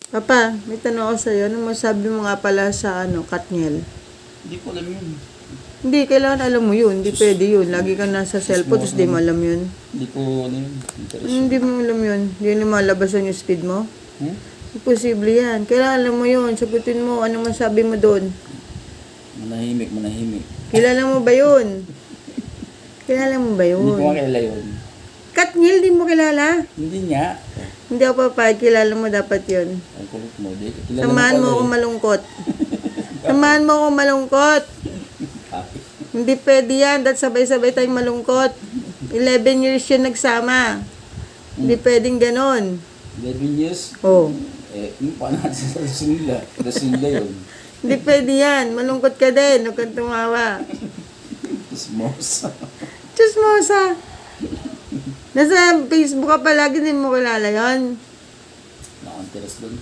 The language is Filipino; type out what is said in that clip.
Papa, may tanong ako sa'yo. Ano masabi mo nga pala sa Katniel? Hindi ko alam yun. Hindi, kailangan alam mo yun. Hindi pwede yun. Lagi ka nasa cellphone, tapos di mo alam yun. Hindi ko ano yun. Interest. Hindi mo alam yun. Hindi mo malabasan yung speed mo. Hmm? Imposible yan. Kailangan alam mo yun. Sagutin mo. Ano masabi mo doon? Manahimik. Kilala mo ba yun? Kilala mo ba Hindi ko yun? makilala yun. Katniel, di mo kilala? Hindi nga. Hindi ako papayag. Kilala mo dapat yun. Ang kulit mo. Di, kilala Samahan mo pala akong eh. malungkot. Samahan mo akong malungkot. Hindi pwede yan. Dahil sabay-sabay tayong malungkot. 11 years yun nagsama. Hindi pwedeng ganon. 11 years? Oh. Yung paano natin sa Rasulila? Rasulila yun. Hindi pwede yan. Malungkot ka din. Huwag kang tumawa. Ismosa. Chismosa. Nasa Facebook ka palagi, hindi mo kilala yun. Naka-interest doon.